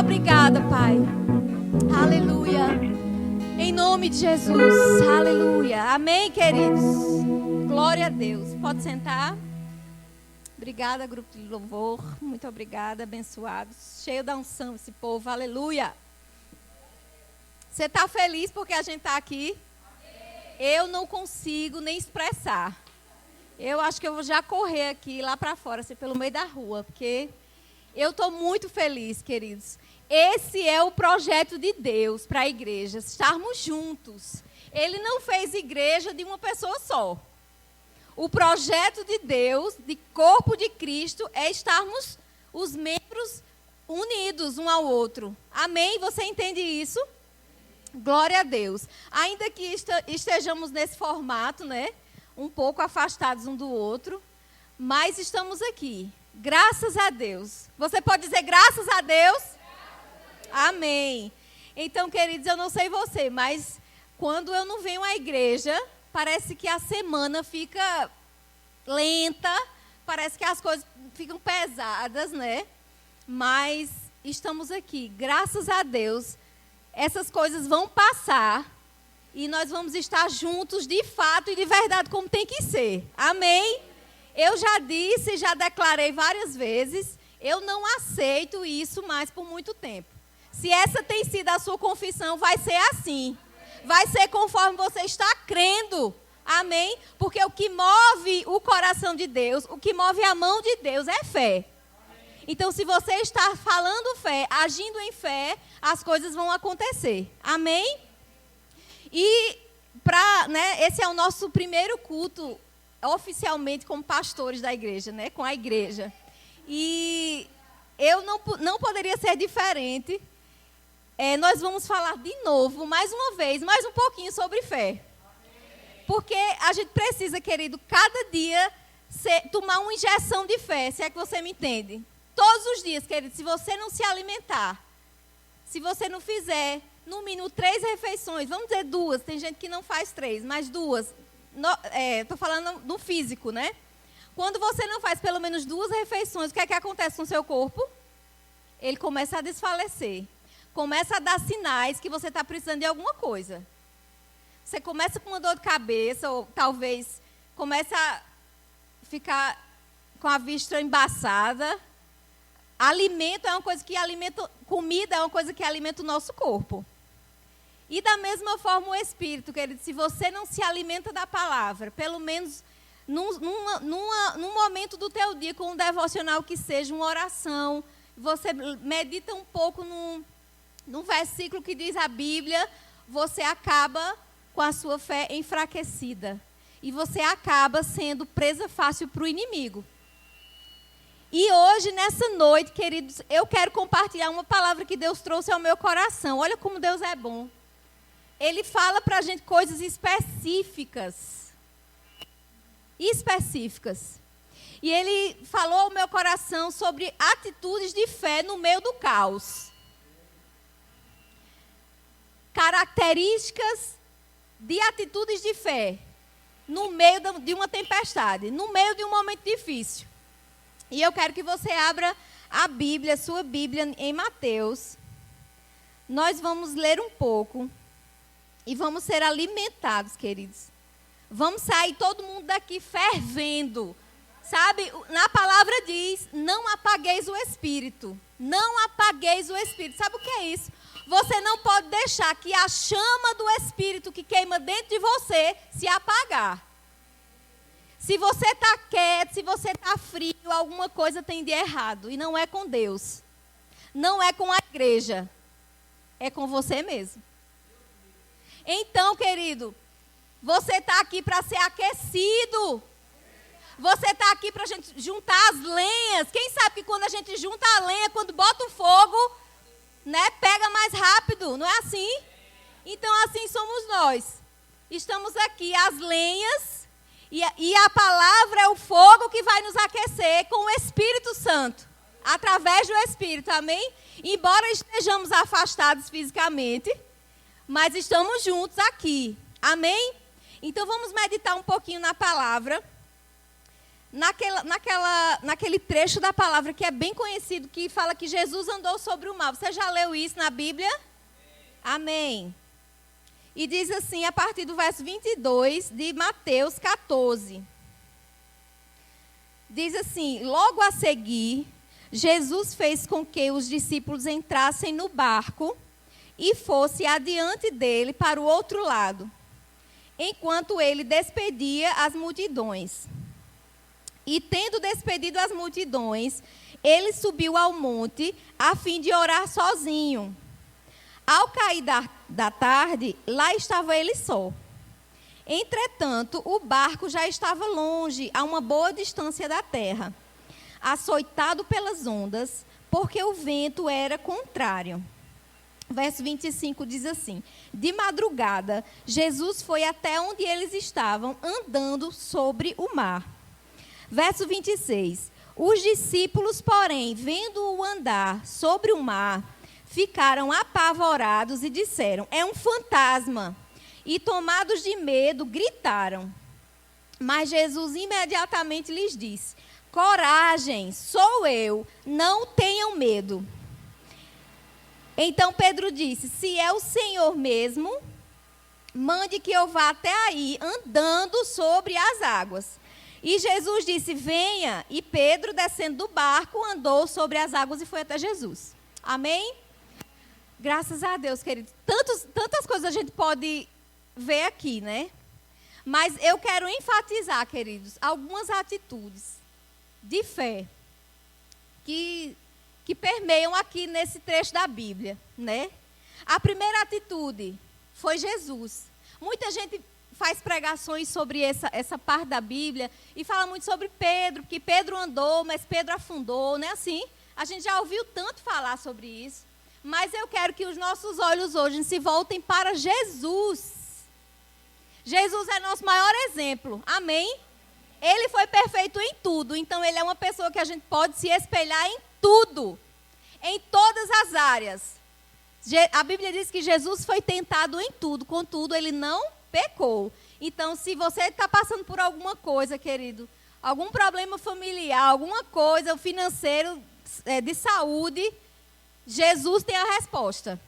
obrigada, Pai. Aleluia. Em nome de Jesus. Aleluia. Amém, queridos. Glória a Deus. Pode sentar. Obrigada, grupo de louvor. Muito obrigada, abençoados. Cheio da unção esse povo. Aleluia. Você está feliz porque a gente está aqui? Eu não consigo nem expressar. Eu acho que eu vou já correr aqui, lá para fora, assim, pelo meio da rua, porque eu estou muito feliz, queridos. Esse é o projeto de Deus para a igreja, estarmos juntos. Ele não fez igreja de uma pessoa só. O projeto de Deus, de corpo de Cristo, é estarmos os membros unidos um ao outro. Amém? Você entende isso? Glória a Deus. Ainda que estejamos nesse formato, né? Um pouco afastados um do outro, mas estamos aqui. Graças a Deus. Você pode dizer graças a Deus? Amém. Então, queridos, eu não sei você, mas quando eu não venho à igreja, parece que a semana fica lenta, parece que as coisas ficam pesadas, né? Mas estamos aqui. Graças a Deus, essas coisas vão passar. E nós vamos estar juntos de fato e de verdade como tem que ser. Amém? Eu já disse, já declarei várias vezes, eu não aceito isso mais por muito tempo. Se essa tem sido a sua confissão, vai ser assim. Vai ser conforme você está crendo. Amém? Porque o que move o coração de Deus, o que move a mão de Deus é fé. Então, se você está falando fé, agindo em fé, as coisas vão acontecer. Amém? E esse é o nosso primeiro culto oficialmente como pastores da igreja, né, com a igreja. E eu não poderia ser diferente. Nós vamos falar de novo, mais uma vez, mais um pouquinho sobre fé. Porque a gente precisa, querido, cada dia tomar uma injeção de fé, se é que você me entende. Todos os dias, querido, se você não se alimentar, se você não fizer no mínimo 3 refeições, vamos dizer 2, tem gente que não faz 3, mas 2. Estou falando no físico, né? Quando você não faz pelo menos 2 refeições, o que é que acontece com o seu corpo? Ele começa a desfalecer. Começa a dar sinais que você está precisando de alguma coisa. Você começa com uma dor de cabeça, ou talvez começa a ficar com a vista embaçada. Alimento é uma coisa que alimenta, comida é uma coisa que alimenta o nosso corpo. E da mesma forma o Espírito, querido, se você não se alimenta da palavra, pelo menos num momento do teu dia, com um devocional que seja, uma oração, você medita um pouco num versículo que diz a Bíblia, você acaba com a sua fé enfraquecida. E você acaba sendo presa fácil para o inimigo. E hoje, nessa noite, queridos, eu quero compartilhar uma palavra que Deus trouxe ao meu coração. Olha como Deus é bom. Ele fala para a gente coisas específicas. Específicas. E ele falou ao meu coração sobre atitudes de fé no meio do caos. Características de atitudes de fé no meio de uma tempestade, no meio de um momento difícil. E eu quero que você abra a Bíblia, sua Bíblia, em Mateus. Nós vamos ler um pouco e vamos ser alimentados, queridos. Vamos sair todo mundo daqui fervendo. Sabe, na palavra diz, não apagueis o Espírito. Não apagueis o Espírito. Sabe o que é isso? Você não pode deixar que a chama do Espírito que queima dentro de você se apagar. Se você está quieto, se você está frio, alguma coisa tem de errado. E não é com Deus. Não é com a igreja. É com você mesmo. Então, querido, você está aqui para ser aquecido. Você está aqui para a gente juntar as lenhas. Quem sabe que quando a gente junta a lenha, quando bota o fogo, né, pega mais rápido. Não é assim? Então, assim somos nós. Estamos aqui, as lenhas. E a palavra é o fogo que vai nos aquecer com o Espírito Santo. Através do Espírito, amém? Embora estejamos afastados fisicamente, mas estamos juntos aqui, amém? Então vamos meditar um pouquinho na palavra. naquele trecho da palavra que é bem conhecido, que fala que Jesus andou sobre o mar. Você já leu isso na Bíblia? Amém. E diz assim, a partir do verso 22 de Mateus 14. Diz assim, logo a seguir, Jesus fez com que os discípulos entrassem no barco e fosse adiante dele para o outro lado, enquanto ele despedia as multidões. E tendo despedido as multidões, ele subiu ao monte a fim de orar sozinho. Ao cair da tarde, lá estava ele só. Entretanto, o barco já estava longe, a uma boa distância da terra, açoitado pelas ondas, porque o vento era contrário. Verso 25 diz assim, de madrugada, Jesus foi até onde eles estavam, andando sobre o mar. Verso 26, os discípulos, porém, vendo-o andar sobre o mar, ficaram apavorados e disseram, é um fantasma. E tomados de medo, gritaram. Mas Jesus imediatamente lhes disse, coragem, sou eu, não tenham medo. Então Pedro disse, se é o Senhor mesmo, mande que eu vá até aí, andando sobre as águas. E Jesus disse, venha. E Pedro, descendo do barco, andou sobre as águas e foi até Jesus. Amém? Graças a Deus, querido. Tantas coisas a gente pode ver aqui, né? Mas eu quero enfatizar, queridos, algumas atitudes de fé que permeiam aqui nesse trecho da Bíblia, né? A primeira atitude foi Jesus. Muita gente faz pregações sobre essa parte da Bíblia e fala muito sobre Pedro, porque Pedro andou, mas Pedro afundou, não é assim? A gente já ouviu tanto falar sobre isso. Mas eu quero que os nossos olhos hoje se voltem para Jesus. Jesus é nosso maior exemplo, amém? Ele foi perfeito em tudo, então ele é uma pessoa que a gente pode se espelhar em tudo, em todas as áreas. A Bíblia diz que Jesus foi tentado em tudo, contudo ele não pecou. Então, se você está passando por alguma coisa, querido, algum problema familiar, alguma coisa financeiro, de saúde, Jesus tem a resposta.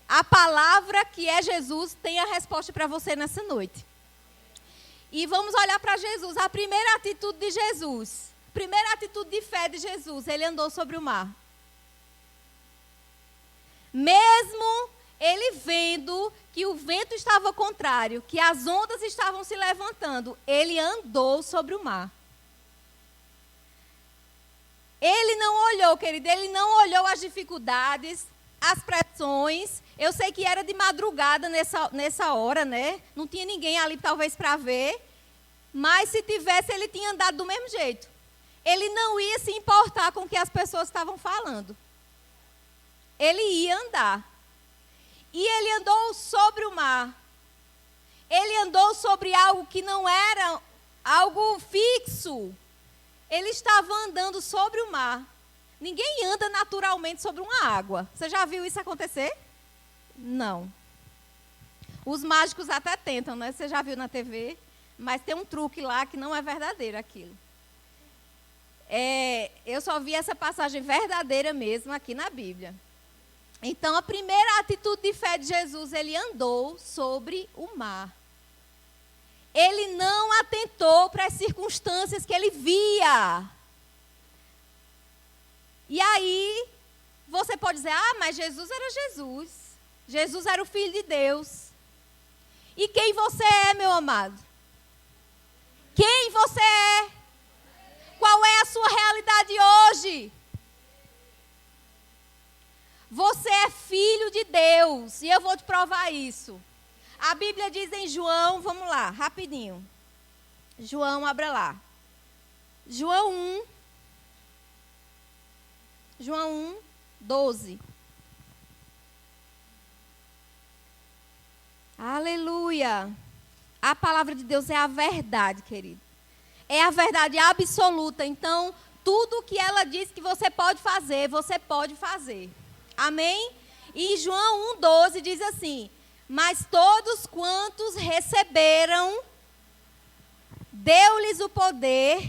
A palavra que é Jesus tem a resposta para você nessa noite. E vamos olhar para Jesus. A primeira atitude de Jesus, primeira atitude de fé de Jesus, ele andou sobre o mar. Mesmo ele vendo que o vento estava contrário, que as ondas estavam se levantando, ele andou sobre o mar. Ele não olhou, querido, ele não olhou as dificuldades, as pressões. Eu sei que era de madrugada nessa hora, né? Não tinha ninguém ali talvez para ver, mas se tivesse, ele tinha andado do mesmo jeito. Ele não ia se importar com o que as pessoas estavam falando. Ele ia andar. E ele andou sobre o mar. Ele andou sobre algo que não era algo fixo. Ele estava andando sobre o mar. Ninguém anda naturalmente sobre uma água. Você já viu isso acontecer? Não. Os mágicos até tentam, né? Você já viu na TV? Mas tem um truque lá que não é verdadeiro aquilo. Eu só vi essa passagem verdadeira mesmo aqui na Bíblia. Então, a primeira atitude de fé de Jesus, ele andou sobre o mar. Ele não atentou para as circunstâncias que ele via. E aí, você pode dizer, mas Jesus era Jesus. Jesus era o Filho de Deus. E quem você é, meu amado? Quem você é? Qual é a sua realidade hoje? Você é filho de Deus. E eu vou te provar isso. A Bíblia diz em João, vamos lá, rapidinho. João, abra lá. João 1, 12. Aleluia. A palavra de Deus é a verdade, querido. É a verdade absoluta. Então, tudo que ela diz que você pode fazer, você pode fazer. Amém? E João 1,12 diz assim, mas todos quantos receberam, deu-lhes o poder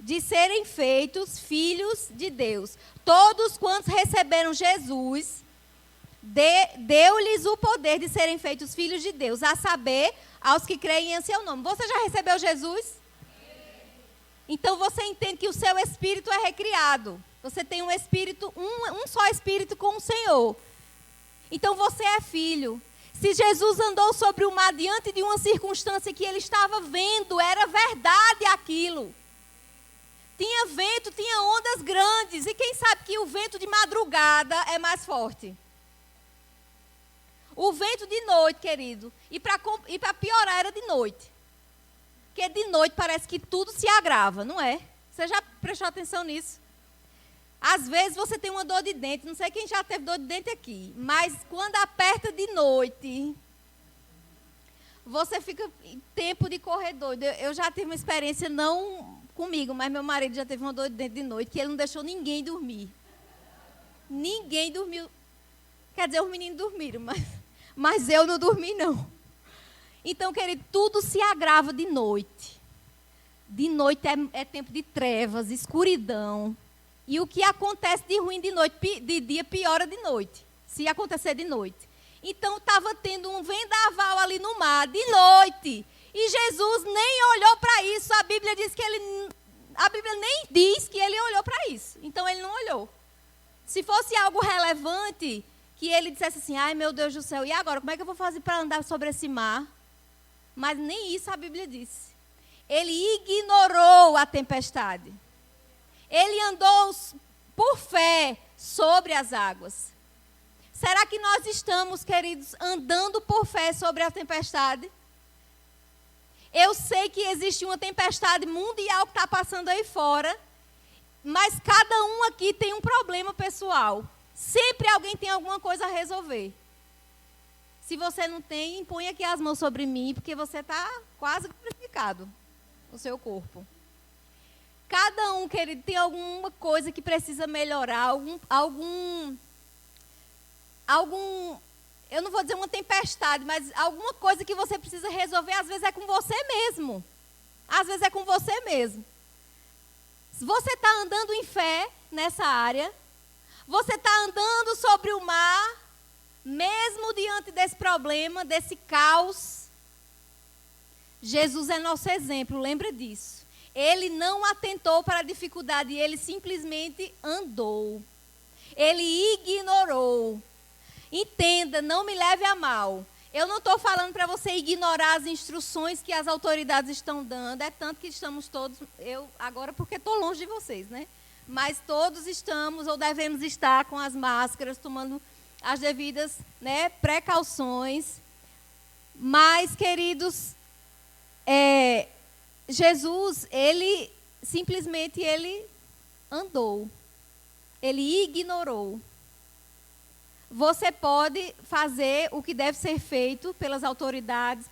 de serem feitos filhos de Deus. Todos quantos receberam Jesus, deu-lhes o poder de serem feitos filhos de Deus, a saber, aos que creem em seu nome. Você já recebeu Jesus? Então você entende que o seu espírito é recriado. Você tem um espírito, um só espírito com o Senhor. Então você é filho. Se Jesus andou sobre o mar diante de uma circunstância que ele estava vendo, era verdade aquilo. Tinha vento, tinha ondas grandes. E quem sabe que o vento de madrugada é mais forte? O vento de noite, querido, e para piorar era de noite. Porque de noite parece que tudo se agrava, não é? Você já prestou atenção nisso? Às vezes você tem uma dor de dente, não sei quem já teve dor de dente aqui, mas quando aperta de noite, você fica em tempo de correr doido. Eu já tive uma experiência, não comigo, mas meu marido já teve uma dor de dente de noite, que ele não deixou ninguém dormir. Ninguém dormiu. Quer dizer, os meninos dormiram, mas eu não dormi, não. Então, querido, tudo se agrava de noite. De noite é tempo de trevas, escuridão. E o que acontece de ruim de noite, de dia, piora de noite. Se acontecer de noite. Então, estava tendo um vendaval ali no mar, de noite. E Jesus nem olhou para isso. A Bíblia nem diz que ele olhou para isso. Então, ele não olhou. Se fosse algo relevante, que ele dissesse assim, ai meu Deus do céu, e agora, como é que eu vou fazer para andar sobre esse mar? Mas nem isso a Bíblia disse. Ele ignorou a tempestade. Ele andou por fé sobre as águas. Será que nós estamos, queridos, andando por fé sobre a tempestade? Eu sei que existe uma tempestade mundial que está passando aí fora, mas cada um aqui tem um problema pessoal. Sempre alguém tem alguma coisa a resolver. Se você não tem, põe aqui as mãos sobre mim, porque você está quase crucificado no seu corpo. Cada um, querido, tem alguma coisa que precisa melhorar, eu não vou dizer uma tempestade, mas alguma coisa que você precisa resolver, às vezes é com você mesmo. Às vezes é com você mesmo. Se você está andando em fé nessa área, você está andando sobre o mar, mesmo diante desse problema, desse caos. Jesus é nosso exemplo, lembra disso. Ele não atentou para a dificuldade, ele simplesmente andou. Ele ignorou. Entenda, não me leve a mal. Eu não estou falando para você ignorar as instruções que as autoridades estão dando. É tanto que estamos todos, eu agora porque estou longe de vocês, né? Mas todos estamos ou devemos estar com as máscaras, tomando as devidas, né, precauções. Mas, queridos, Jesus, ele simplesmente andou. Ele ignorou. Você pode fazer o que deve ser feito pelas autoridades,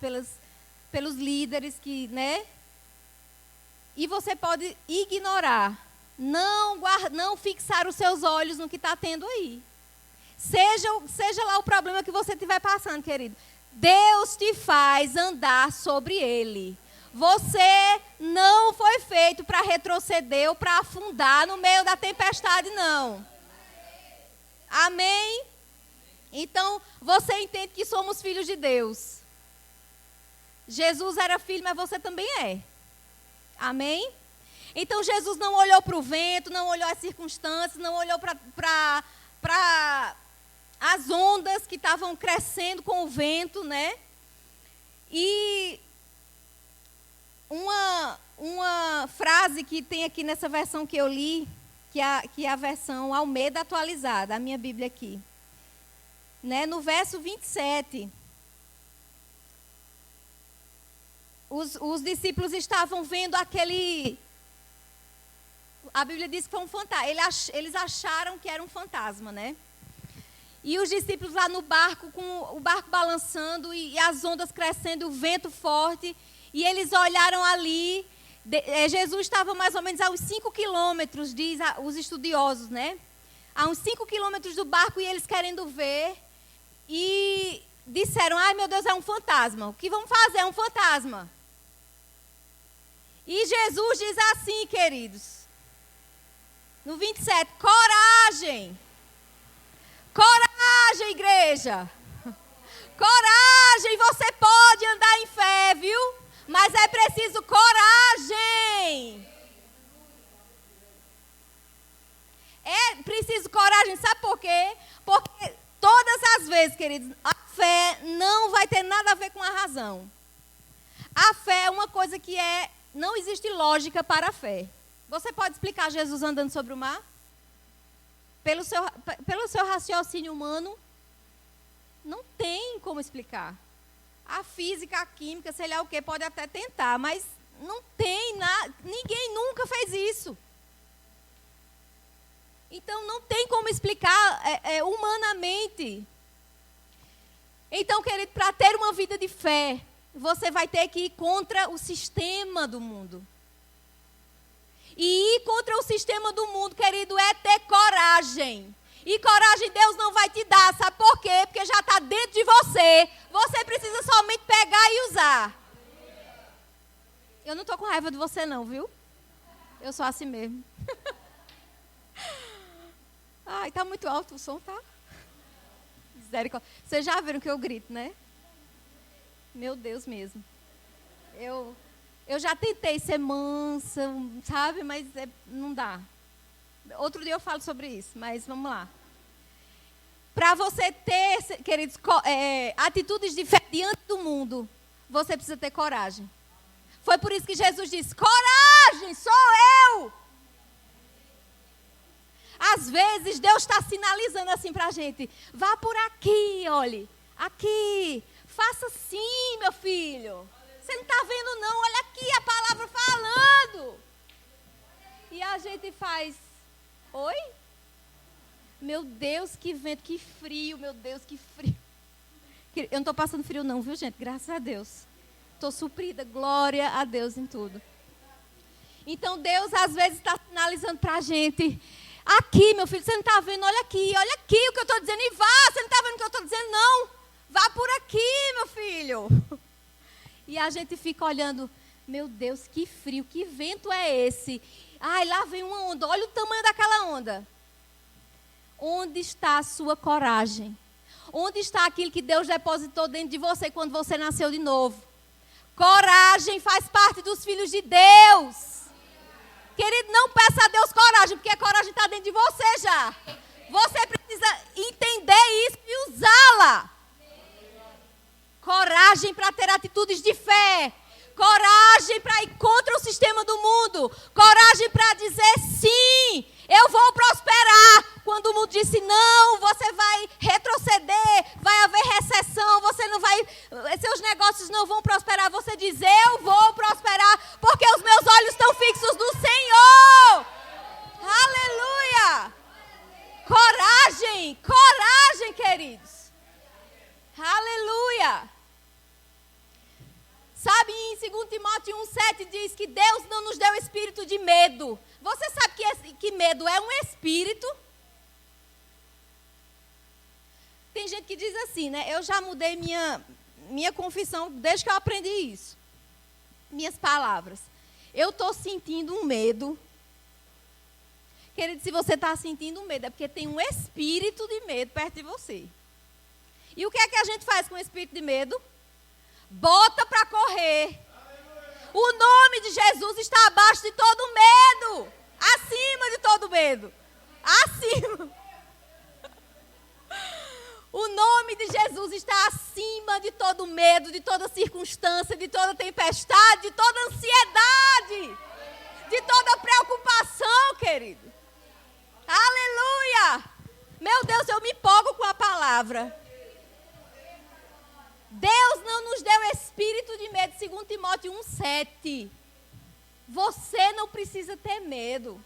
pelos líderes que, né? E você pode ignorar. Não fixar os seus olhos no que está tendo aí. Seja lá o problema que você estiver passando, querido. Deus te faz andar sobre ele. Você não foi feito para retroceder ou para afundar no meio da tempestade, não. Amém? Então, você entende que somos filhos de Deus. Jesus era filho, mas você também é. Amém? Então, Jesus não olhou para o vento, não olhou as circunstâncias, não olhou para as ondas que estavam crescendo com o vento, né? E uma frase que tem aqui nessa versão que eu li, que é a versão Almeida atualizada, a minha Bíblia aqui. Né? No verso 27, os discípulos estavam vendo aquele... A Bíblia diz que foi um fantasma. Eles acharam que era um fantasma, né? E os discípulos lá no barco, com o barco balançando e as ondas crescendo, o vento forte. E eles olharam ali. Jesus estava mais ou menos a uns 5 quilômetros, diz os estudiosos, né? A uns 5 quilômetros do barco e eles querendo ver. E disseram, ai meu Deus, é um fantasma. O que vamos fazer? É um fantasma. E Jesus diz assim, queridos, no 27, coragem. Coragem, igreja. Coragem, você pode andar em fé, viu? Mas é preciso coragem. É preciso coragem, sabe por quê? Porque todas as vezes, queridos, a fé não vai ter nada a ver com a razão. A fé é uma coisa que não existe lógica para a fé. Você pode explicar Jesus andando sobre o mar? Pelo seu raciocínio humano, não tem como explicar. A física, a química, sei lá o que, pode até tentar, mas não tem nada, ninguém nunca fez isso. Então, não tem como explicar humanamente. Então, querido, para ter uma vida de fé, você vai ter que ir contra o sistema do mundo. E ir contra o sistema do mundo, querido, é ter coragem. E coragem Deus não vai te dar, sabe por quê? Porque já está dentro de você. Você precisa somente pegar e usar. Eu não estou com raiva de você não, viu? Eu sou assim mesmo. Ai, tá muito alto o som, tá? Misericórdia. Vocês já viram que eu grito, né? Meu Deus mesmo. Eu já tentei ser mansa, sabe? Mas não dá. Outro dia eu falo sobre isso, mas vamos lá. Para você ter, queridos, atitudes de fé diante do mundo, você precisa ter coragem. Foi por isso que Jesus disse, coragem, sou eu. Às vezes, Deus está sinalizando assim para a gente. Vá por aqui, olhe. Aqui. Faça assim, meu filho. Você não está vendo, não. Olha aqui a palavra falando. E a gente faz. Oi? Meu Deus, que vento, que frio. Meu Deus, que frio. Eu não estou passando frio, não, viu, gente? Graças a Deus. Estou suprida. Glória a Deus em tudo. Então, Deus, às vezes, está sinalizando para a gente. Aqui, meu filho, você não está vendo? Olha aqui o que eu estou dizendo. E vá, você não está vendo o que eu estou dizendo? Não, vá por aqui, meu filho. E a gente fica olhando, meu Deus, que frio, que vento é esse? Ai, lá vem uma onda, olha o tamanho daquela onda. Onde está a sua coragem? Onde está aquilo que Deus depositou dentro de você quando você nasceu de novo? Coragem faz parte dos filhos de Deus. Querido, não peça a Deus coragem, porque a coragem está dentro de você já. Você precisa entender isso e usá-la. Coragem para ter atitudes de fé. Coragem para ir contra o sistema do mundo. Coragem para dizer sim, eu vou prosperar. Quando o mundo disse não, você vai retroceder, vai haver recessão, você não vai, seus negócios não vão prosperar. Você diz, eu vou prosperar, porque os meus olhos estão fixos no Senhor. Aleluia! Coragem, coragem, queridos. Aleluia! Sabe, em 2 Timóteo 1,7 diz que Deus não nos deu espírito de medo. Você sabe que medo é um espírito? Tem gente que diz assim, né? Eu já mudei minha confissão desde que eu aprendi isso. Minhas palavras. Eu estou sentindo um medo. Querido, se você está sentindo um medo, é porque tem um espírito de medo perto de você. E o que é que a gente faz com o espírito de medo? Bota para correr. O nome de Jesus está abaixo de todo medo. Acima de todo medo. Acima. O nome de Jesus está acima de todo medo, de toda circunstância, de toda tempestade, de toda ansiedade, de toda preocupação, querido. Aleluia! Meu Deus, eu me empolgo com a palavra. Deus não nos deu espírito de medo, 2 Timóteo 1,7. Você não precisa ter medo.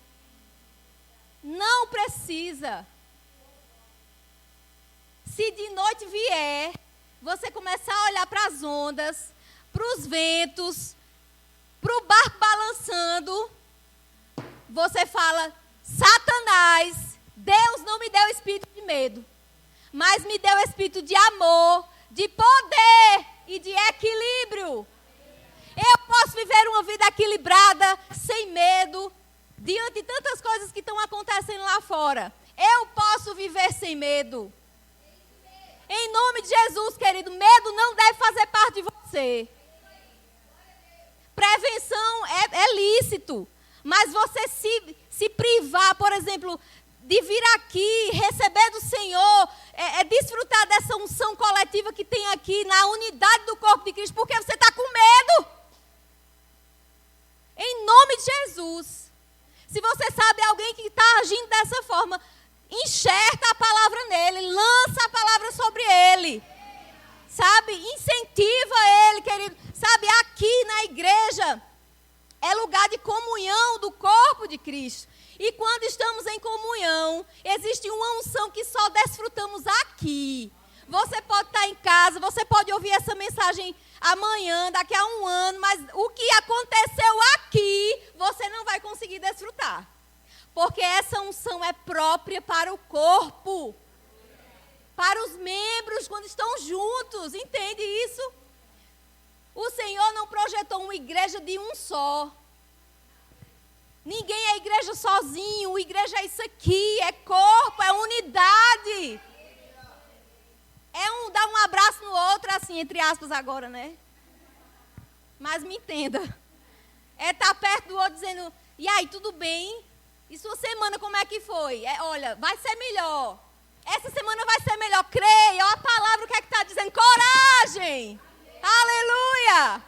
Não precisa. Se de noite vier, você começar a olhar para as ondas, para os ventos, para o barco balançando, você fala, Satanás, Deus não me deu espírito de medo, mas me deu espírito de amor, de poder e de equilíbrio. Eu posso viver uma vida equilibrada, sem medo, diante de tantas coisas que estão acontecendo lá fora. Eu posso viver sem medo. Em nome de Jesus, querido, medo não deve fazer parte de você. Prevenção é lícito, mas você se privar, por exemplo, de vir aqui, receber do Senhor, desfrutar dessa unção coletiva que tem aqui na unidade do corpo de Cristo, porque você está com medo. Em nome de Jesus. Se você sabe alguém que está agindo dessa forma, enxerta a palavra nele, lança a palavra sobre ele. Sabe? Incentiva ele, querido. Sabe, aqui na igreja é lugar de comunhão do corpo de Cristo. E quando estamos em comunhão, existe uma unção que só desfrutamos aqui. Você pode estar em casa, você pode ouvir essa mensagem amanhã, daqui a um ano, mas o que aconteceu aqui, você não vai conseguir desfrutar. Porque essa unção é própria para o corpo. Para os membros, quando estão juntos, entende isso? O Senhor não projetou uma igreja de um só. Ninguém é igreja sozinho, a igreja é isso aqui, é corpo, é unidade. É dar um abraço no outro, assim, entre aspas agora, né? Mas me entenda. É estar perto do outro dizendo, e aí, tudo bem? E sua semana como é que foi? Olha, vai ser melhor. Essa semana vai ser melhor. Creia, olha a palavra, o que é que está dizendo? Coragem! Aleluia!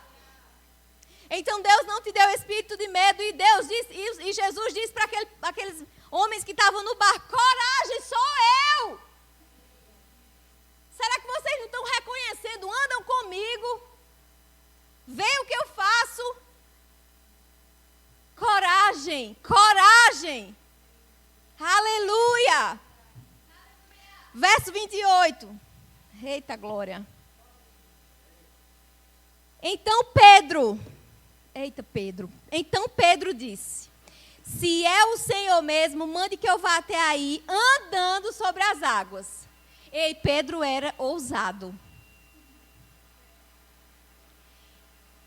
Então Deus não te deu espírito de medo. E Deus disse, e Jesus disse para aqueles homens que estavam no barco, coragem, sou eu! Será que vocês não estão reconhecendo? Andam comigo. Veem o que eu faço. Coragem, coragem. Aleluia. Verso 28. Eita glória. Então Pedro disse, se é o Senhor mesmo, mande que eu vá até aí, andando sobre as águas. Ei, Pedro era ousado.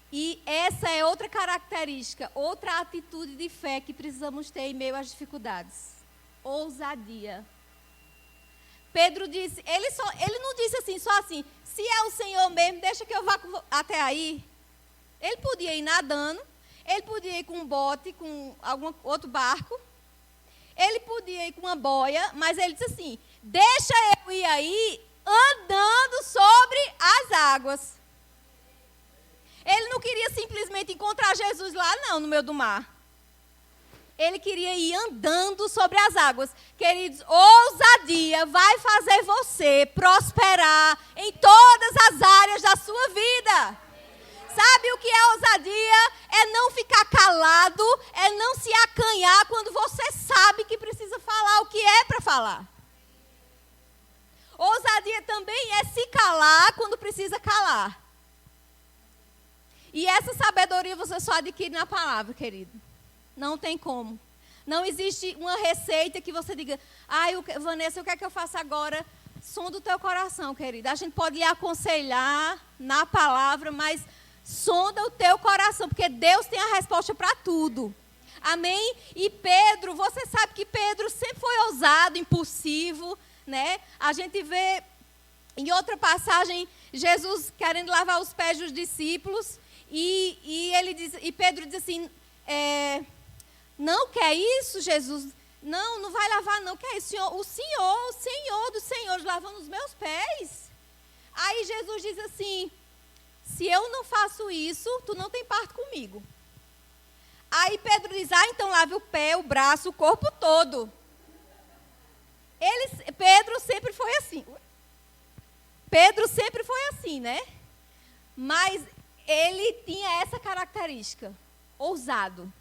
E essa é outra característica, outra atitude de fé que precisamos ter em meio às dificuldades. Ousadia. Pedro disse, ele não disse assim, só assim, se é o Senhor mesmo, deixa que eu vá até aí. Ele podia ir nadando, ele podia ir com um bote, com algum outro barco, ele podia ir com uma boia, mas ele disse assim, deixa eu ir aí andando sobre as águas. Ele não queria simplesmente encontrar Jesus lá, não, no meio do mar. Ele queria ir andando sobre as águas. Queridos, ousadia vai fazer você prosperar em todas as áreas da sua vida. Sabe o que é ousadia? É não ficar calado, é não se acanhar quando você sabe que precisa falar o que é para falar. Ousadia também é se calar quando precisa calar. E essa sabedoria você só adquire na palavra, querido. Não tem como. Não existe uma receita que você diga, Vanessa, o que é que eu faço agora? Som do teu coração, querida. A gente pode lhe aconselhar na palavra, mas sonda o teu coração, porque Deus tem a resposta para tudo. Amém? E Pedro, você sabe que Pedro sempre foi ousado, impulsivo, né? A gente vê em outra passagem, Jesus querendo lavar os pés dos discípulos, e Pedro diz assim, não quer isso, Jesus? Não vai lavar não, quer isso? O Senhor dos Senhores lavando os meus pés. Aí Jesus diz assim, se eu não faço isso, tu não tem parte comigo. Aí Pedro diz, então lave o pé, o braço, o corpo todo. Pedro sempre foi assim. Pedro sempre foi assim, né? Mas ele tinha essa característica, ousado.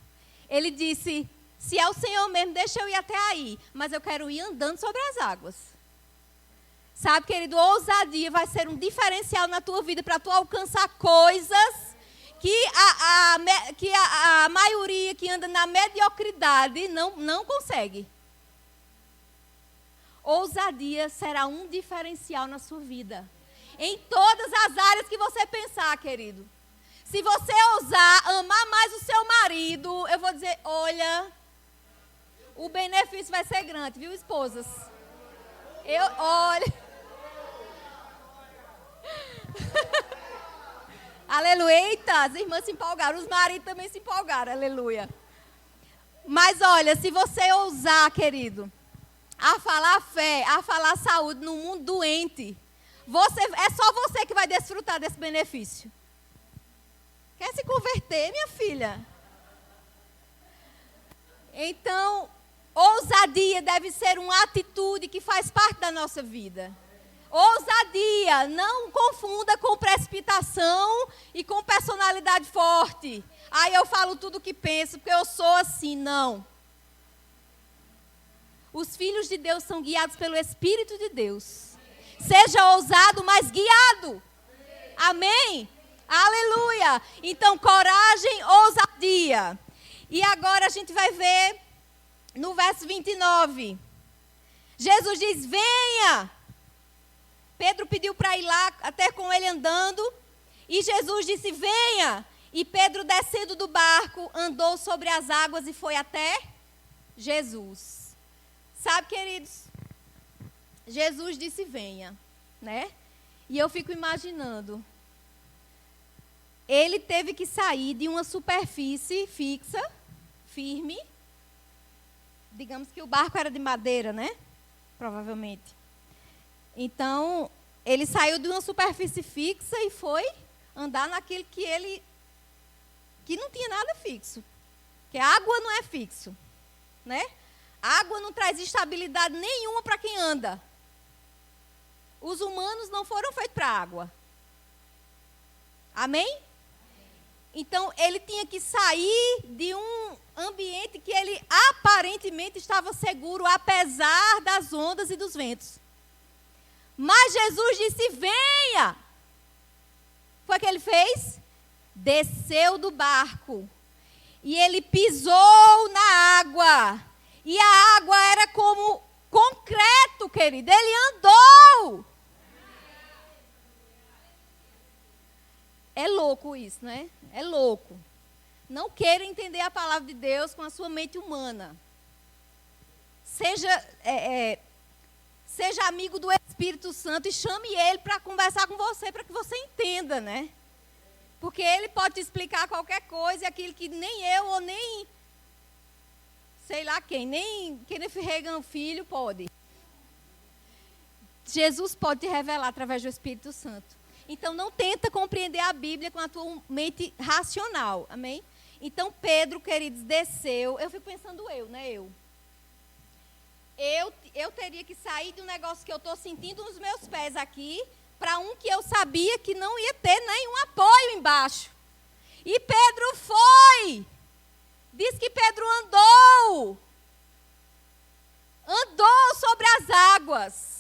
Ele disse, se é o Senhor mesmo, deixa eu ir até aí, mas eu quero ir andando sobre as águas. Sabe, querido, ousadia vai ser um diferencial na tua vida para tu alcançar coisas que a maioria que anda na mediocridade não consegue. Ousadia será um diferencial na sua vida. Em todas as áreas que você pensar, querido. Se você ousar amar mais o seu marido, eu vou dizer, olha, o benefício vai ser grande, viu, esposas? Olha. Aleluia. Eita, as irmãs se empolgaram, os maridos também se empolgaram, aleluia. Mas olha, se você ousar, querido, a falar fé, a falar saúde no mundo doente, é só você que vai desfrutar desse benefício. Quer se converter, minha filha? Então, ousadia deve ser uma atitude que faz parte da nossa vida. Ousadia, não confunda com precipitação e com personalidade forte. Aí eu falo tudo o que penso, porque eu sou assim, não. Os filhos de Deus são guiados pelo Espírito de Deus. Seja ousado, mas guiado. Amém? Aleluia. Então, coragem, ousadia. E agora a gente vai ver no verso 29. Jesus diz, venha. Pedro pediu para ir lá, até com ele andando. E Jesus disse, venha. E Pedro, descendo do barco, andou sobre as águas e foi até Jesus. Sabe, queridos? Jesus disse, venha, né? E eu fico imaginando. Ele teve que sair de uma superfície fixa, firme. Digamos que o barco era de madeira, né? Provavelmente. Então, ele saiu de uma superfície fixa e foi andar naquilo que não tinha nada fixo. Porque a água não é fixo, né? A água não traz estabilidade nenhuma para quem anda. Os humanos não foram feitos para a água. Amém? Então, ele tinha que sair de um ambiente que ele aparentemente estava seguro, apesar das ondas e dos ventos. Mas Jesus disse, venha. Foi o que ele fez? Desceu do barco. E ele pisou na água. E a água era como concreto, querido. Ele andou. É louco isso, né? É louco. Não queira entender a palavra de Deus com a sua mente humana. Seja amigo do Espírito Santo e chame ele para conversar com você, para que você entenda, né? Porque ele pode te explicar qualquer coisa, e aquilo que nem eu ou nem, sei lá quem, nem Kenneth Reagan filho pode. Jesus pode te revelar através do Espírito Santo. Então, não tenta compreender a Bíblia com a tua mente racional, amém? Então, Pedro, queridos, desceu. Eu fico pensando né? Eu teria que sair de um negócio que eu estou sentindo nos meus pés aqui, para um que eu sabia que não ia ter nenhum apoio embaixo. E Pedro foi. Diz que Pedro andou sobre as águas.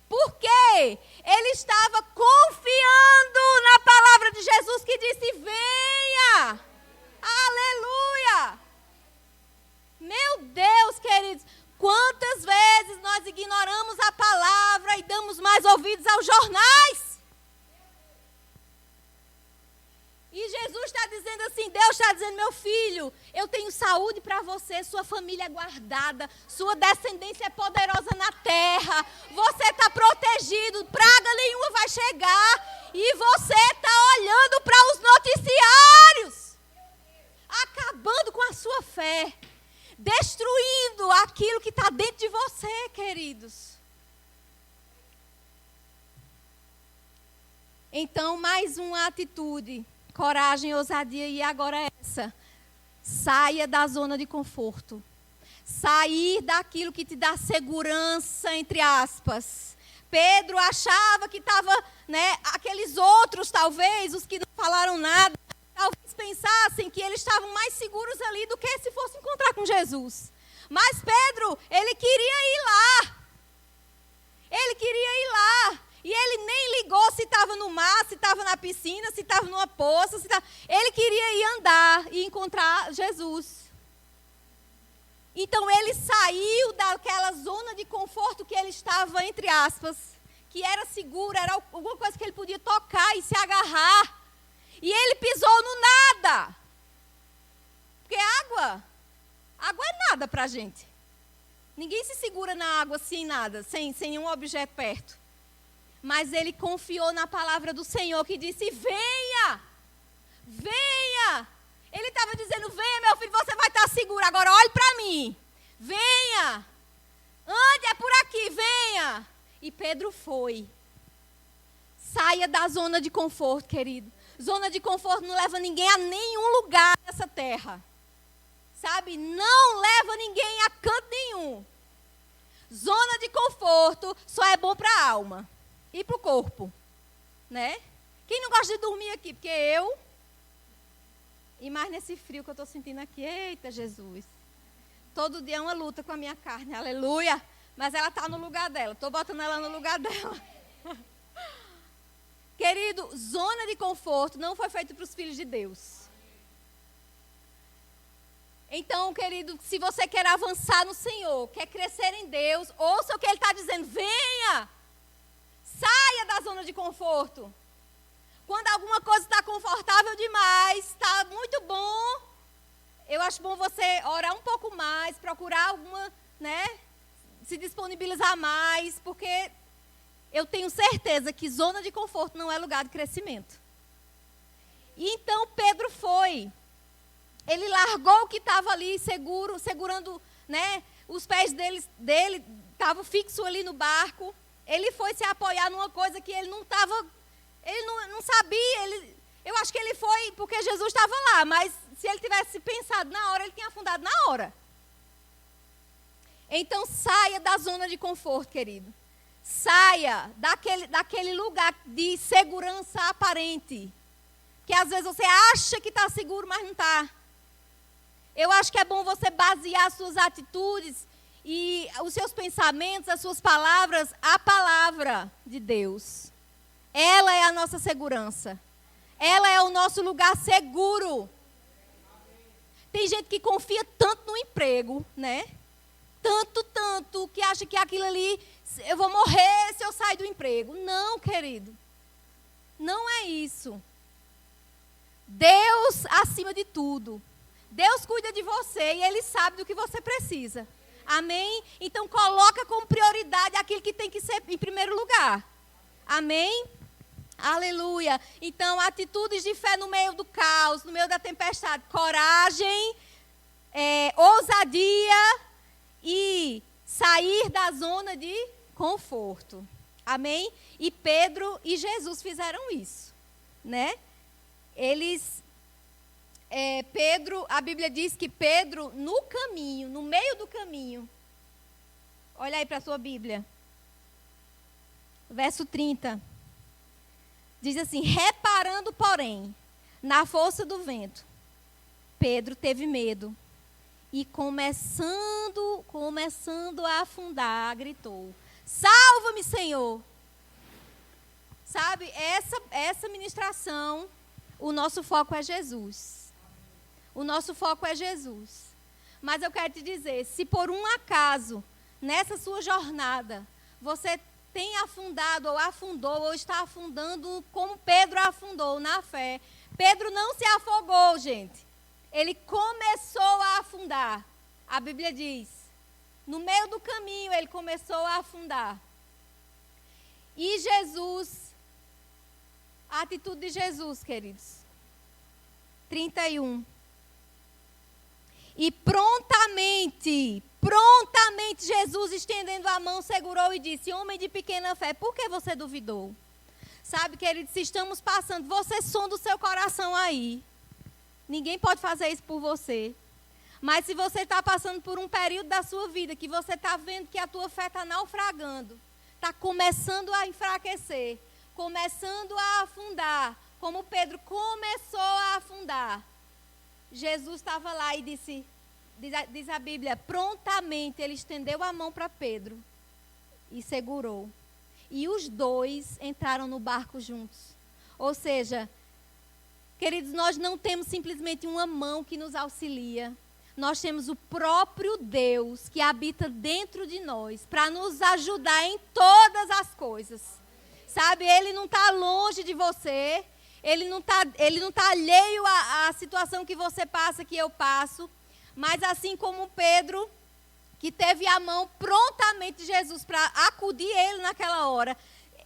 Por quê? Ele estava confiando na palavra de Jesus que disse, venha. Aleluia. Meu Deus, queridos. Quantas vezes nós ignoramos a palavra e damos mais ouvidos aos jornais? E Jesus está dizendo assim, Deus está dizendo, meu filho, eu tenho saúde para você, sua família é guardada, sua descendência é poderosa na terra, você está protegido, praga nenhuma vai chegar, e você está olhando para os noticiários, acabando com a sua fé, destruindo aquilo que está dentro de você, queridos. Então, mais uma atitude. Coragem, ousadia, e agora essa. Saia da zona de conforto. Sair daquilo que te dá segurança, entre aspas. Pedro achava que estava, né, aqueles outros, talvez, os que não falaram nada, talvez pensassem que eles estavam mais seguros ali do que se fosse encontrar com Jesus. Mas Pedro, ele queria ir lá. Ele queria ir lá. E ele nem ligou se estava no mar, se estava na piscina, se estava numa poça. Ele queria ir andar e encontrar Jesus. Então ele saiu daquela zona de conforto que ele estava, entre aspas, que era segura, era alguma coisa que ele podia tocar e se agarrar. E ele pisou no nada. Porque água é nada para a gente. Ninguém se segura na água sem nada, sem nenhum objeto perto. Mas ele confiou na palavra do Senhor que disse, venha, venha. Ele estava dizendo, venha meu filho, você vai estar seguro. Agora olhe para mim, venha, ande, é por aqui, venha. E Pedro foi. Saia da zona de conforto, querido. Zona de conforto não leva ninguém a nenhum lugar nessa terra. Sabe? Não leva ninguém a canto nenhum. Zona de conforto só é bom para a alma e para o corpo, né? Quem não gosta de dormir aqui? Porque eu... E mais nesse frio que eu estou sentindo aqui. Eita, Jesus. Todo dia é uma luta com a minha carne. Aleluia. Mas ela está no lugar dela. Estou botando ela no lugar dela. Querido, zona de conforto não foi feita para os filhos de Deus. Então, querido, se você quer avançar no Senhor, quer crescer em Deus, ouça o que Ele está dizendo. Venha! Saia da zona de conforto. Quando alguma coisa está confortável demais, está muito bom, eu acho bom você orar um pouco mais, procurar alguma, né? Se disponibilizar mais, porque eu tenho certeza que zona de conforto não é lugar de crescimento. E então Pedro foi. Ele largou o que estava ali segurando, né? Os pés dele estavam fixos ali no barco. Ele foi se apoiar numa coisa que ele não estava, ele não sabia. Eu acho que ele foi porque Jesus estava lá, mas se ele tivesse pensado na hora, ele tinha afundado na hora. Então saia da zona de conforto, querido. Saia daquele lugar de segurança aparente. Que às vezes você acha que está seguro, mas não está. Eu acho que é bom você basear as suas atitudes e os seus pensamentos, as suas palavras, a palavra de Deus. Ela é a nossa segurança. Ela é o nosso lugar seguro. Tem gente que confia tanto no emprego, né? Tanto, que acha que aquilo ali, eu vou morrer se eu sair do emprego. Não, querido. Não é isso. Deus acima de tudo. Deus cuida de você e Ele sabe do que você precisa. Amém? Então coloca como prioridade aquilo que tem que ser em primeiro lugar. Amém? Aleluia. Então atitudes de fé no meio do caos, no meio da tempestade. Coragem, ousadia e sair da zona de conforto. Amém? E Pedro e Jesus fizeram isso, né? Pedro, a Bíblia diz que Pedro, no caminho, no meio do caminho, olha aí para a sua Bíblia, verso 30, diz assim, reparando, porém, na força do vento, Pedro teve medo e começando a afundar, gritou, salva-me, Senhor. Sabe, essa ministração, o nosso foco é Jesus. O nosso foco é Jesus. Mas eu quero te dizer, se por um acaso, nessa sua jornada, você tem afundado ou afundou ou está afundando como Pedro afundou na fé. Pedro não se afogou, gente. Ele começou a afundar. A Bíblia diz, no meio do caminho ele começou a afundar. E Jesus, a atitude de Jesus, queridos. 31. E prontamente, Jesus, estendendo a mão, segurou e disse, homem de pequena fé, por que você duvidou? Sabe, querido, se estamos passando, você sonda o seu coração aí. Ninguém pode fazer isso por você. Mas se você está passando por um período da sua vida, que você está vendo que a tua fé está naufragando, está começando a enfraquecer, começando a afundar, como Pedro começou a afundar, Jesus estava lá e disse, diz a Bíblia, prontamente ele estendeu a mão para Pedro e segurou. E os dois entraram no barco juntos. Ou seja, queridos, nós não temos simplesmente uma mão que nos auxilia. Nós temos o próprio Deus que habita dentro de nós para nos ajudar em todas as coisas. Sabe, Ele não está longe de você. Ele não tá alheio à situação que você passa, que eu passo. Mas assim como Pedro, que teve a mão prontamente de Jesus para acudir ele naquela hora.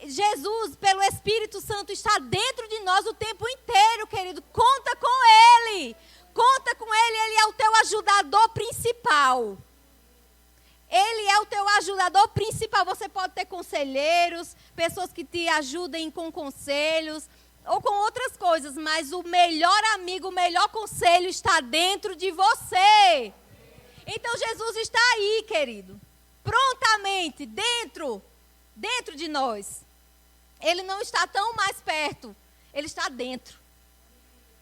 Jesus, pelo Espírito Santo, está dentro de nós o tempo inteiro, querido. Conta com Ele. Conta com Ele, Ele é o teu ajudador principal. Ele é o teu ajudador principal. Você pode ter conselheiros, pessoas que te ajudem com conselhos ou com outras coisas, mas o melhor amigo, o melhor conselho está dentro de você. Então Jesus está aí, querido, prontamente, dentro de nós. Ele não está tão mais perto, Ele está dentro.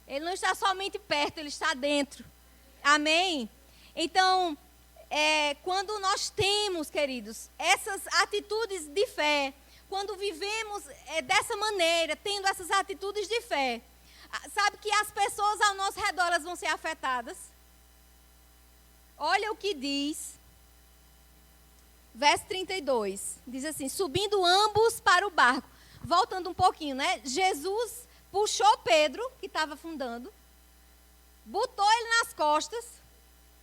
Ele não está somente perto, Ele está dentro. Amém? Então, quando nós temos, queridos, essas atitudes de fé, quando vivemos dessa maneira, tendo essas atitudes de fé, sabe que as pessoas ao nosso redor elas vão ser afetadas? Olha o que diz, verso 32, diz assim, subindo ambos para o barco. Voltando um pouquinho, né? Jesus puxou Pedro, que estava afundando, botou ele nas costas,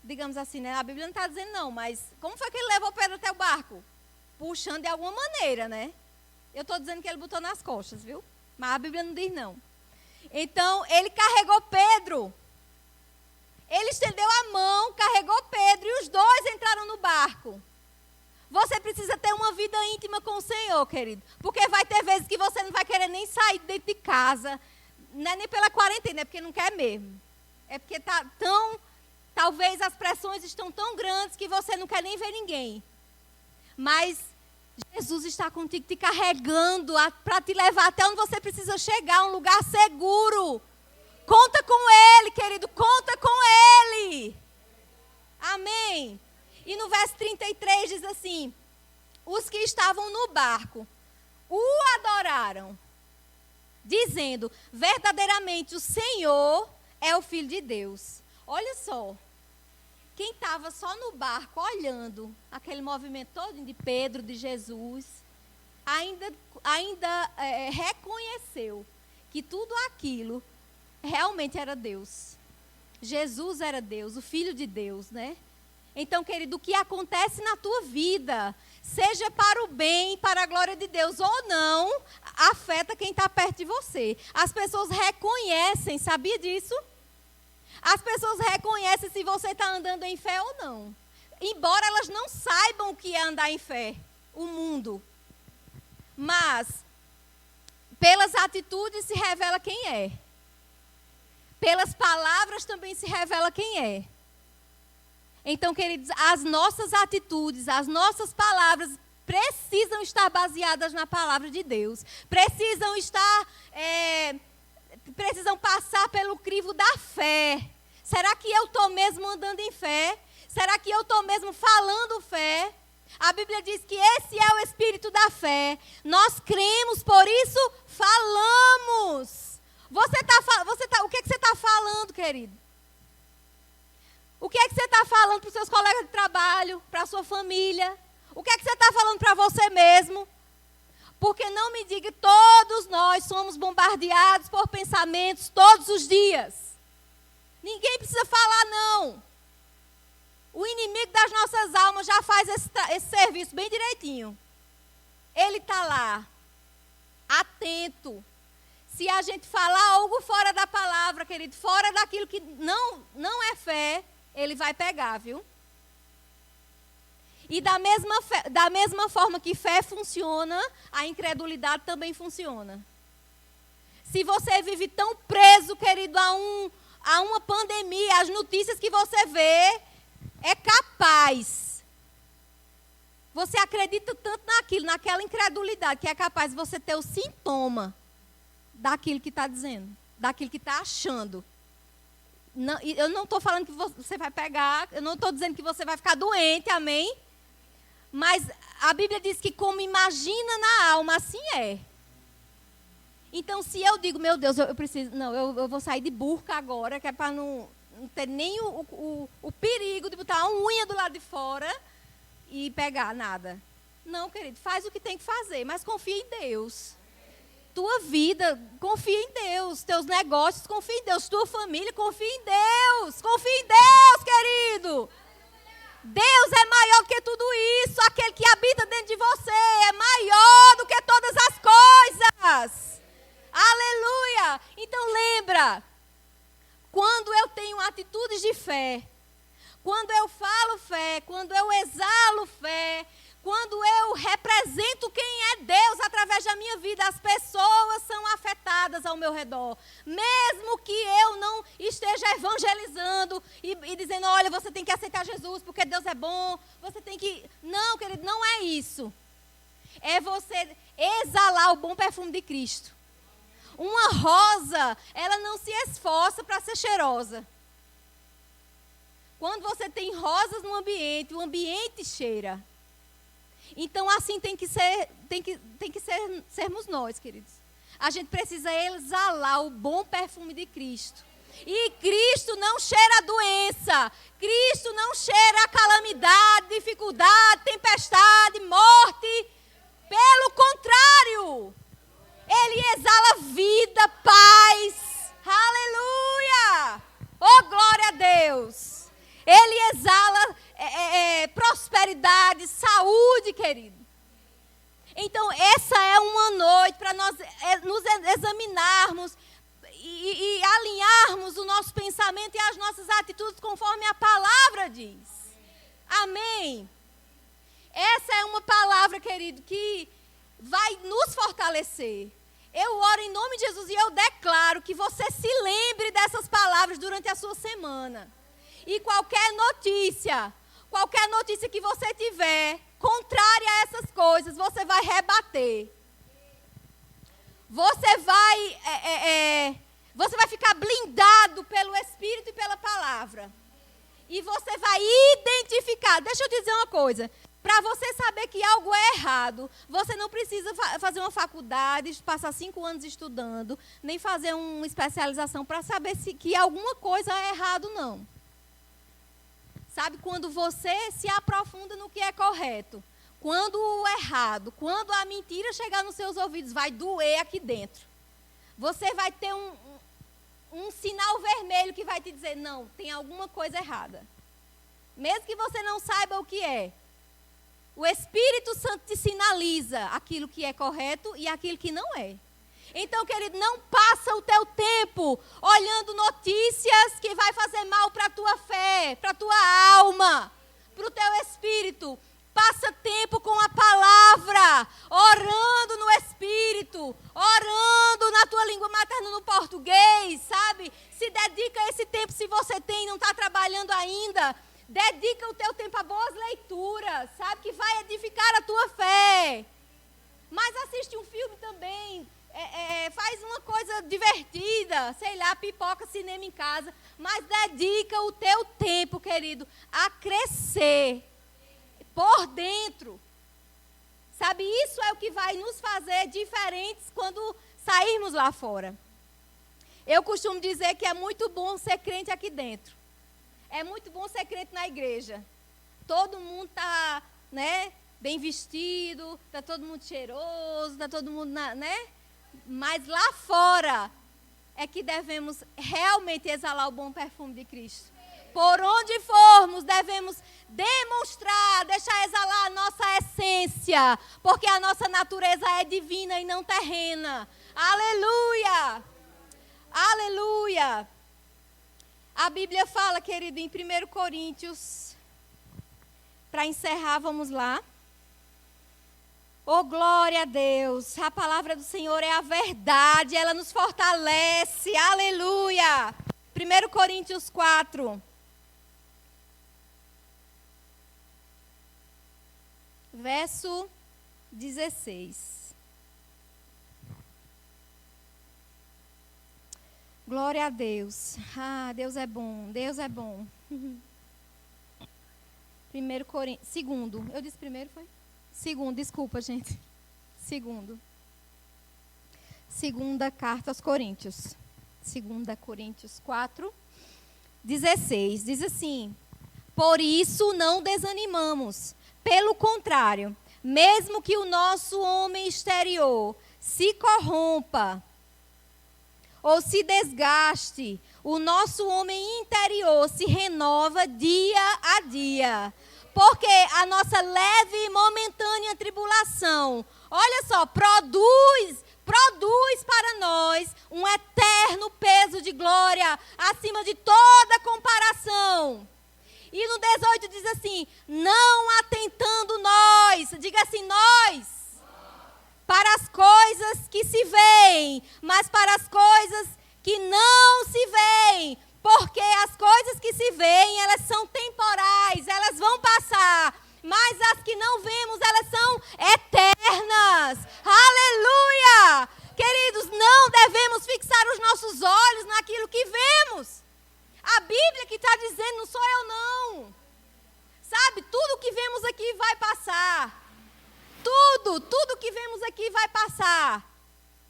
digamos assim, né? A Bíblia não está dizendo não, mas como foi que ele levou Pedro até o barco? Puxando de alguma maneira, né? Eu estou dizendo que ele botou nas costas, viu? Mas a Bíblia não diz não. Então, ele carregou Pedro. Ele estendeu a mão, carregou Pedro e os dois entraram no barco. Você precisa ter uma vida íntima com o Senhor, querido. Porque vai ter vezes que você não vai querer nem sair dentro de casa. Não é nem pela quarentena, é porque não quer mesmo. É porque está tão... Talvez as pressões estão tão grandes que você não quer nem ver ninguém. Mas Jesus está contigo, te carregando para te levar até onde você precisa chegar, um lugar seguro. Conta com Ele, querido, conta com Ele. Amém. E no verso 33 diz assim, os que estavam no barco o adoraram, dizendo, verdadeiramente o Senhor é o Filho de Deus. Olha só, quem estava só no barco olhando aquele movimento todo de Pedro, de Jesus, ainda reconheceu que tudo aquilo realmente era Deus. Jesus era Deus, o Filho de Deus, né? Então, querido, o que acontece na tua vida, seja para o bem, para a glória de Deus ou não, afeta quem está perto de você. As pessoas reconhecem, sabia disso? As pessoas reconhecem se você está andando em fé ou não. Embora elas não saibam o que é andar em fé, o mundo. Mas, pelas atitudes se revela quem é. Pelas palavras também se revela quem é. Então, queridos, as nossas atitudes, as nossas palavras precisam estar baseadas na palavra de Deus. Precisam passar pelo crivo da fé. Será que eu estou mesmo andando em fé? Será que eu estou mesmo falando fé? A Bíblia diz que esse é o espírito da fé. Nós cremos, por isso falamos. O que é que você está falando, querido? O que é que você está falando para os seus colegas de trabalho, para a sua família? O que é que você está falando para você mesmo? Porque não me diga, todos nós somos bombardeados por pensamentos todos os dias. Ninguém precisa falar, não. O inimigo das nossas almas já faz esse serviço bem direitinho. Ele está lá, atento. Se a gente falar algo fora da palavra, querido, fora daquilo que não é fé, ele vai pegar, viu? E da mesma forma que fé funciona, a incredulidade também funciona. Se você vive tão preso, querido, a uma pandemia, as notícias que você vê, é capaz. Você acredita tanto naquela incredulidade, que é capaz de você ter o sintoma daquilo que está dizendo, daquilo que está achando. Não, eu não estou falando que você vai pegar, eu não estou dizendo que você vai ficar doente, amém? Mas a Bíblia diz que como imagina na alma, assim é. Então, se eu digo, meu Deus, eu preciso, não, eu vou sair de burca agora, que é para não ter nem o perigo de botar uma unha do lado de fora e pegar nada. Não, querido, faz o que tem que fazer, mas confia em Deus. tua vida, confia em Deus. Teus negócios, confia em Deus. Tua família, confia em Deus. Confia em Deus, querido. Deus é maior do que tudo isso. Aquele que habita dentro de você é maior do que todas as coisas. Aleluia. Então lembra, quando eu tenho atitudes de fé, quando eu falo fé, quando eu exalo fé, quando eu represento quem é Deus através da minha vida, as pessoas são afetadas ao meu redor. Mesmo que eu não esteja evangelizando e dizendo, olha, você tem que aceitar Jesus porque Deus é bom, você tem que... Não, querido, não é isso. É você exalar o bom perfume de Cristo. Uma rosa, ela não se esforça para ser cheirosa. Quando você tem rosas no ambiente, o ambiente cheira. Então, assim tem que sermos nós, queridos. A gente precisa exalar o bom perfume de Cristo. E Cristo não cheira a doença. Cristo não cheira a calamidade, dificuldade, tempestade, morte. Pelo contrário, Ele exala vida, paz. Aleluia! Oh, glória a Deus! Ele exala prosperidade, saúde, querido. Então, essa é uma noite para nós nos examinarmos e alinharmos o nosso pensamento e as nossas atitudes conforme a palavra diz. Amém? Essa é uma palavra, querido, que vai nos fortalecer. Eu oro em nome de Jesus e eu declaro que você se lembre dessas palavras durante a sua semana. E qualquer notícia que você tiver contrária a essas coisas, você vai rebater. Você vai ficar blindado pelo Espírito e pela palavra. E você vai identificar. Deixa eu te dizer uma coisa. Para você saber que algo é errado, você não precisa fazer uma faculdade, passar 5 anos estudando, nem fazer uma especialização para saber que alguma coisa é errado, não. Sabe, quando você se aprofunda no que é correto, quando o errado, quando a mentira chegar nos seus ouvidos, vai doer aqui dentro. Você vai ter um sinal vermelho que vai te dizer, não, tem alguma coisa errada. Mesmo que você não saiba o que é. O Espírito Santo te sinaliza aquilo que é correto e aquilo que não é. Então, querido, não passa o teu tempo olhando notícias que vai fazer mal para a tua fé, para a tua alma, para o teu espírito. Passa tempo com a palavra, orando no Espírito, orando na tua língua materna, no português, sabe? Se dedica esse tempo, se você tem e não está trabalhando ainda. Dedica o teu tempo a boas leituras, sabe? Que vai edificar a tua fé. Mas assiste um filme também. Faz uma coisa divertida, sei lá, pipoca, cinema em casa, mas dedica o teu tempo, querido, a crescer por dentro. Sabe, isso é o que vai nos fazer diferentes quando sairmos lá fora. Eu costumo dizer que é muito bom ser crente aqui dentro. É muito bom ser crente na igreja. Todo mundo está, né, bem vestido, está todo mundo cheiroso, está todo mundo, né? Mas lá fora é que devemos realmente exalar o bom perfume de Cristo. Por onde formos, devemos demonstrar, deixar exalar a nossa essência, porque a nossa natureza é divina e não terrena. Aleluia! Aleluia! A Bíblia fala, querido, em 1 Coríntios, para encerrar, vamos lá. Oh, glória a Deus. A palavra do Senhor é a verdade, ela nos fortalece. Aleluia. 1 Coríntios 4. Verso 16. Glória a Deus. Ah, Deus é bom. Deus é bom. 1 Coríntios. Segundo. Eu disse primeiro, foi? Segundo, desculpa, gente. Segunda carta aos Coríntios. 2 Coríntios 4, 16. Diz assim: por isso não desanimamos. Pelo contrário, mesmo que o nosso homem exterior se corrompa ou se desgaste, o nosso homem interior se renova dia a dia. Porque a nossa leve e momentânea tribulação, olha só, produz para nós um eterno peso de glória acima de toda comparação. E no 18 diz assim: não atentando nós, diga assim, nós, para as coisas que se veem, mas para as coisas que não se veem. Porque as coisas que se veem, elas são temporais, elas vão passar. Mas as que não vemos, elas são eternas. Aleluia! Queridos, não devemos fixar os nossos olhos naquilo que vemos. A Bíblia que está dizendo, não sou eu não. Sabe, tudo que vemos aqui vai passar. Tudo que vemos aqui vai passar.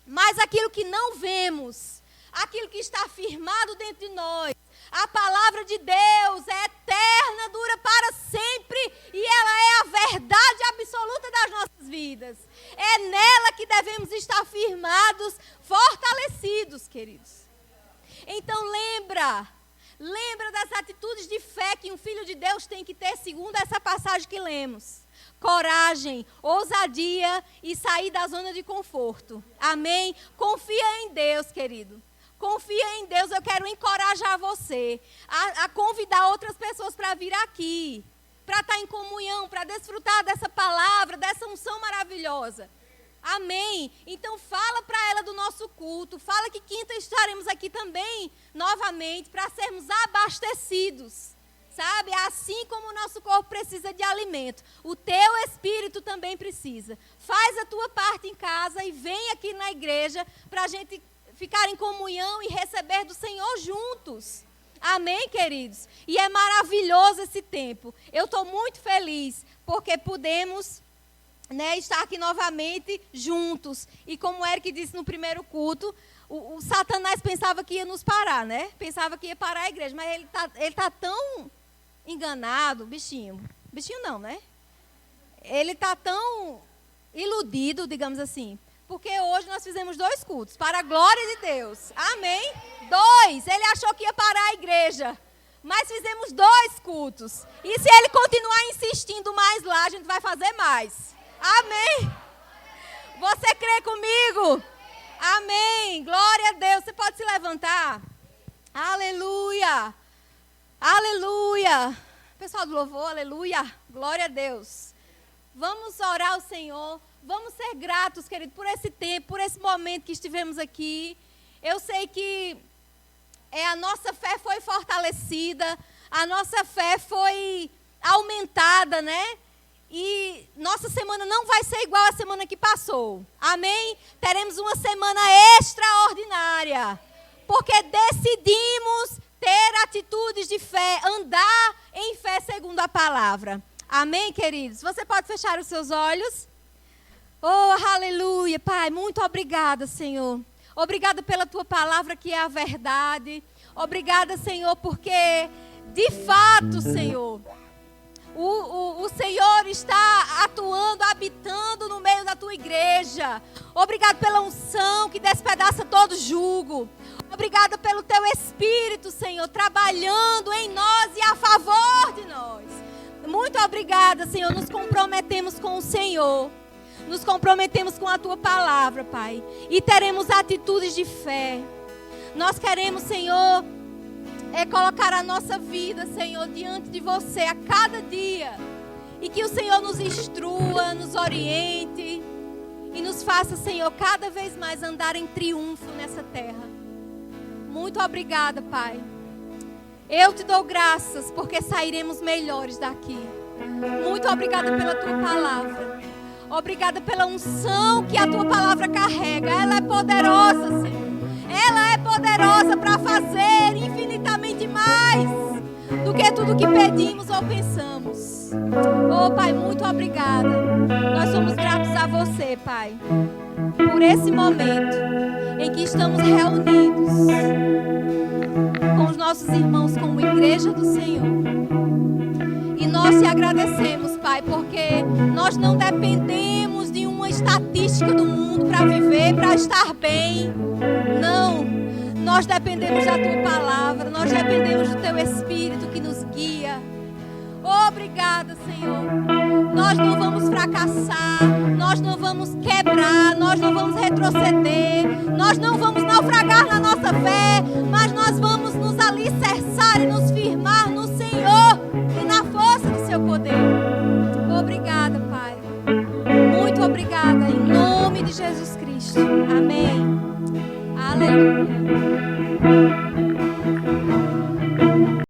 Mas aquilo que não vemos, aquilo que está firmado dentro de nós, a palavra de Deus é eterna, dura para sempre e ela é a verdade absoluta das nossas vidas. É nela que devemos estar firmados, fortalecidos, queridos. Então lembra das atitudes de fé que um filho de Deus tem que ter, segundo essa passagem que lemos. Coragem, ousadia e sair da zona de conforto. Amém? Confia em Deus, querido. Confia em Deus. Eu quero encorajar você a convidar outras pessoas para vir aqui, para estar em comunhão, para desfrutar dessa palavra, dessa unção maravilhosa. Amém? Então fala para ela do nosso culto. Fala que quinta estaremos aqui também, novamente, para sermos abastecidos. Sabe? Assim como o nosso corpo precisa de alimento, o teu espírito também precisa. Faz a tua parte em casa e vem aqui na igreja para a gente ficar em comunhão e receber do Senhor juntos. Amém, queridos? E é maravilhoso esse tempo. Eu estou muito feliz porque podemos, estar aqui novamente juntos. E como o Eric disse no primeiro culto, o Satanás pensava que ia nos parar, né? Pensava que ia parar a igreja, mas ele tá tão enganado, bichinho não, né? Ele está tão iludido, digamos assim, porque hoje nós fizemos 2 cultos, para a glória de Deus, amém? 2, ele achou que ia parar a igreja, mas fizemos 2 cultos, e se ele continuar insistindo mais lá, a gente vai fazer mais, amém? Você crê comigo? Amém, glória a Deus, você pode se levantar, aleluia. Aleluia. Pessoal do louvor, aleluia. Glória a Deus. Vamos orar ao Senhor. Vamos ser gratos, querido, por esse tempo, por esse momento que estivemos aqui. Eu sei que a nossa fé foi fortalecida, a nossa fé foi aumentada, né? E nossa semana não vai ser igual à semana que passou. Amém? Teremos uma semana extraordinária. Porque decidimos ter atitudes de fé, andar em fé segundo a palavra. Amém, queridos? Você pode fechar os seus olhos? Oh, aleluia, Pai, muito obrigada, Senhor. Obrigada pela Tua palavra que é a verdade. Obrigada, Senhor, porque de fato, Senhor, o Senhor está atuando, habitando no meio da Tua igreja. Obrigado pela unção que despedaça todo jugo. Obrigada pelo Teu Espírito, Senhor, trabalhando em nós e a favor de nós. Muito obrigada, Senhor. Nos comprometemos com o Senhor. Nos comprometemos com a Tua palavra, Pai. E teremos atitudes de fé. Nós queremos, Senhor, colocar a nossa vida, Senhor, diante de Você a cada dia. E que o Senhor nos instrua, nos oriente. E nos faça, Senhor, cada vez mais andar em triunfo nessa terra. Muito obrigada, Pai. Eu te dou graças porque sairemos melhores daqui. Muito obrigada pela Tua palavra. Obrigada pela unção que a Tua palavra carrega. Ela é poderosa, Senhor. Ela é poderosa para fazer infinitamente mais do que tudo que pedimos ou pensamos. Oh, Pai, muito obrigada. Nós somos gratos a Você, Pai, por esse momento em que estamos reunidos com os nossos irmãos como igreja do Senhor. E nós te agradecemos, Pai, porque nós não dependemos de uma estatística do mundo para viver, para estar bem. Não. Nós dependemos da tua palavra. Nós dependemos do teu Espírito que nos guia. Obrigada, Senhor. Nós não vamos fracassar. Nós não vamos quebrar. Nós não vamos retroceder. Nós não vamos naufragar na nossa fé. Mas nós vamos nos alicerçar e nos firmar no Senhor e na força do seu poder. Obrigada, Pai. Muito obrigada. Em nome de Jesus Cristo. Amém. Aleluia.